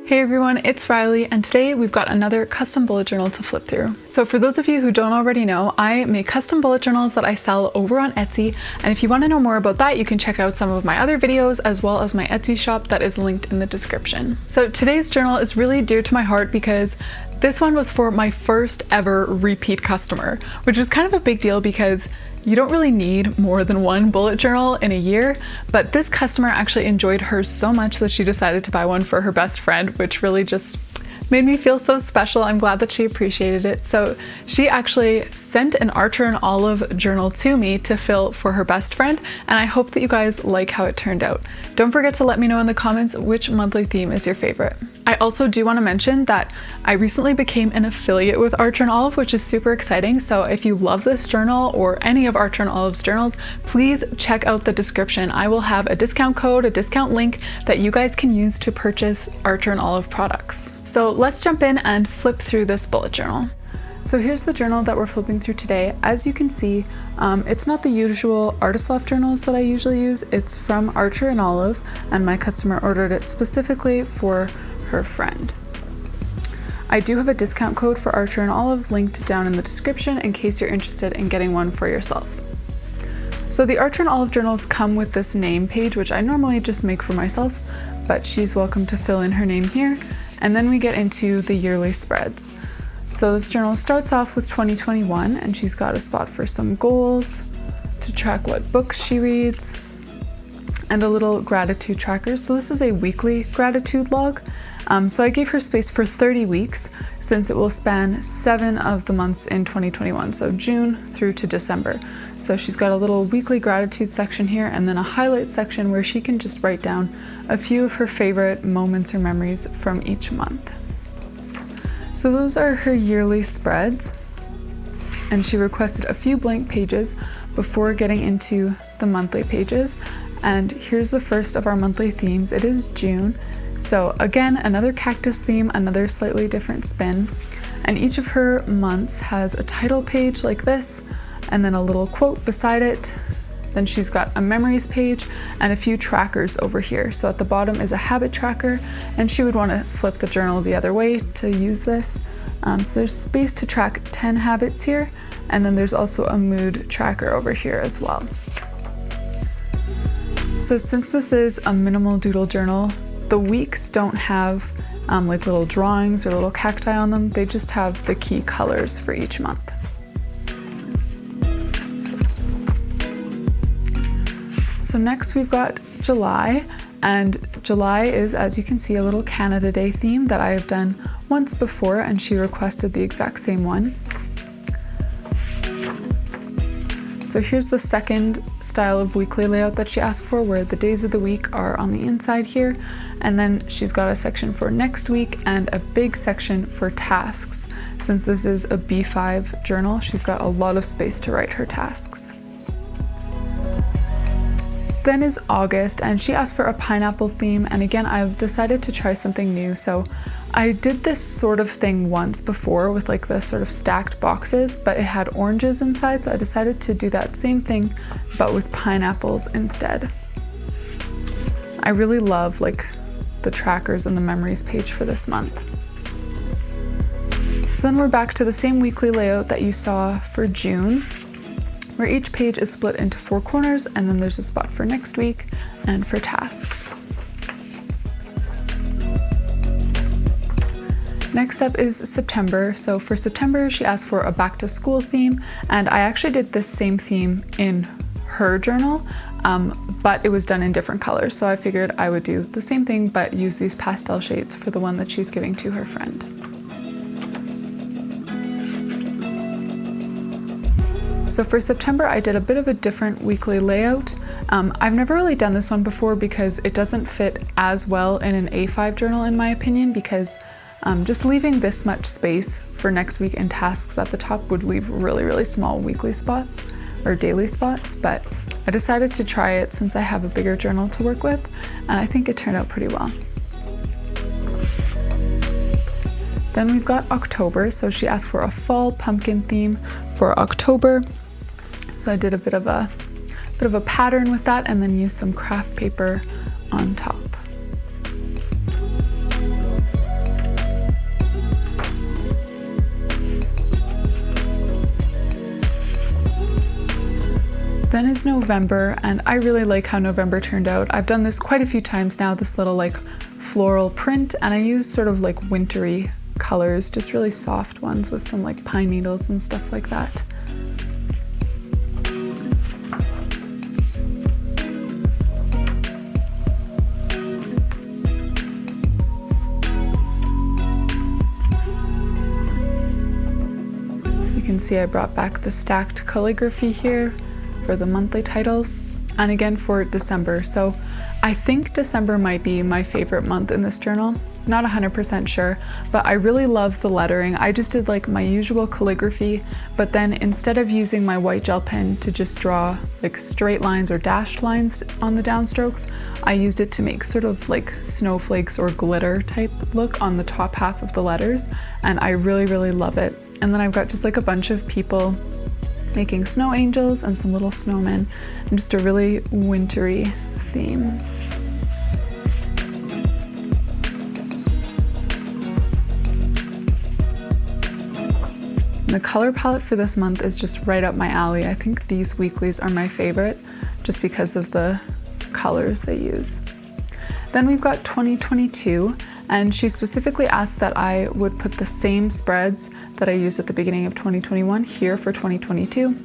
Hey everyone, it's Riley, and today we've got another custom bullet journal to flip through. So for those of you who don't already know, I make custom bullet journals that I sell over on Etsy, and if you want to know more about that, you can check out some of my other videos as well as my Etsy shop that is linked in the description. So today's journal is really dear to my heart because this one was for my first ever repeat customer, which is kind of a big deal because you don't really need more than one bullet journal in a year, but this customer actually enjoyed hers so much that she decided to buy one for her best friend, which really just made me feel so special. I'm glad that she appreciated it. So she actually sent an Archer and Olive journal to me to fill for her best friend, and I hope that you guys like how it turned out. Don't forget to let me know in the comments which monthly theme is your favorite. I also do want to mention that I recently became an affiliate with Archer and Olive, which is super exciting. So if you love this journal or any of Archer and Olive's journals, please check out the description. I will have a discount code, a discount link that you guys can use to purchase Archer and Olive products. So let's jump in and flip through this bullet journal. So here's the journal that we're flipping through today. As you can see, it's not the usual Artist Loft journals that I usually use. It's from Archer and Olive, and my customer ordered it specifically for her friend. I do have a discount code for Archer and Olive linked down in the description in case you're interested in getting one for yourself. So the Archer and Olive journals come with this name page, which I normally just make for myself, but she's welcome to fill in her name here. And then we get into the yearly spreads. So this journal starts off with 2021, and she's got a spot for some goals, to track what books she reads, and a little gratitude tracker. So this is a weekly gratitude log. So I gave her space for 30 weeks since it will span 7 of the months in 2021, so June through to December. So she's got a little weekly gratitude section here and then a highlight section where she can just write down a few of her favorite moments or memories from each month. So those are her yearly spreads, and she requested a few blank pages before getting into the monthly pages. And here's the first of our monthly themes. It is June. So again, another cactus theme, another slightly different spin. And each of her months has a title page like this, and then a little quote beside it. Then she's got a memories page and a few trackers over here. So at the bottom is a habit tracker, and she would want to flip the journal the other way to use this. So there's space to track 10 habits here, and then there's also a mood tracker over here as well. So since this is a minimal doodle journal, the weeks don't have like little drawings or little cacti on them. They just have the key colors for each month. So next we've got July, and July is, as you can see, a little Canada Day theme that I have done once before, and she requested the exact same one. So here's the second style of weekly layout that she asked for, where the days of the week are on the inside here, and then she's got a section for next week and a big section for tasks. Since this is a B5 journal, she's got a lot of space to write her tasks. Then is August, and she asked for a pineapple theme, and again I've decided to try something new. So I did this sort of thing once before with like the sort of stacked boxes, but it had oranges inside, so I decided to do that same thing but with pineapples instead. I really love like the trackers and the memories page for this month. So then we're back to the same weekly layout that you saw for June, where each page is split into 4 corners, and then there's a spot for next week and for tasks. Next up is September. So for September, she asked for a back to school theme, and I actually did this same theme in her journal, but it was done in different colors. So I figured I would do the same thing, but use these pastel shades for the one that she's giving to her friend. So for September, I did a bit of a different weekly layout. I've never really done this one before because it doesn't fit as well in an A5 journal in my opinion, because just leaving this much space for next week and tasks at the top would leave really, really small weekly spots or daily spots, but I decided to try it since I have a bigger journal to work with, and I think it turned out pretty well. Then we've got October, so she asked for a fall pumpkin theme for October. So I did a bit of a pattern with that, and then used some craft paper on top. then is November, and I really like how November turned out. I've done this quite a few times now, this little like floral print, and I use sort of like wintry colors, just really soft ones with some like pine needles and stuff like that. You can see I brought back the stacked calligraphy here for the monthly titles, and again for December. So I think December might be my favorite month in this journal. Not 100% sure, but I really love the lettering. I just did like my usual calligraphy, but then instead of using my white gel pen to just draw like straight lines or dashed lines on the downstrokes, I used it to make sort of like snowflakes or glitter type look on the top half of the letters, and I really, really love it. And then I've got just like a bunch of people making snow angels and some little snowmen, and just a really wintry theme. The color palette for this month is just right up my alley. I think these weeklies are my favorite just because of the colors they use. Then we've got 2022, and she specifically asked that I would put the same spreads that I used at the beginning of 2021 here for 2022.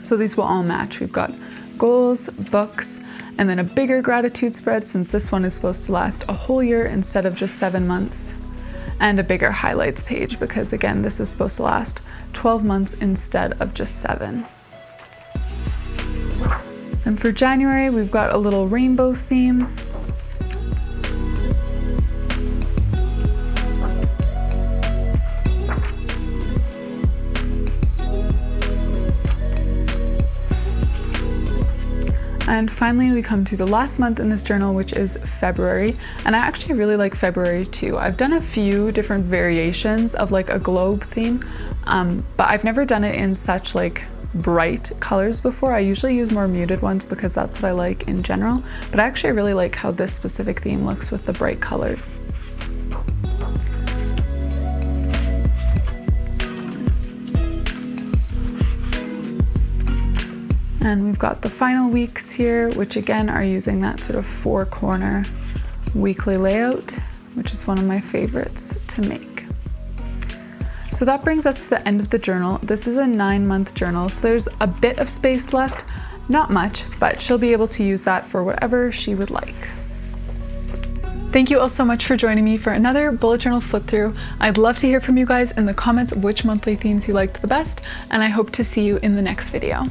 So these will all match. We've got goals, books, and then a bigger gratitude spread since this one is supposed to last a whole year instead of just 7 months. And a bigger highlights page because again, this is supposed to last 12 months instead of just 7. And for January, we've got a little rainbow theme. And finally, we come to the last month in this journal, which is February. And I actually really like February too. I've done a few different variations of like a globe theme, but I've never done it in such like bright colors before. I usually use more muted ones because that's what I like in general, but I actually really like how this specific theme looks with the bright colors. And we've got the final weeks here, which again are using that sort of 4-corner weekly layout, which is one of my favorites to make. So that brings us to the end of the journal. This is a 9-month journal, so there's a bit of space left, not much, but she'll be able to use that for whatever she would like. Thank you all so much for joining me for another bullet journal flip through. I'd love to hear from you guys in the comments which monthly themes you liked the best, and I hope to see you in the next video.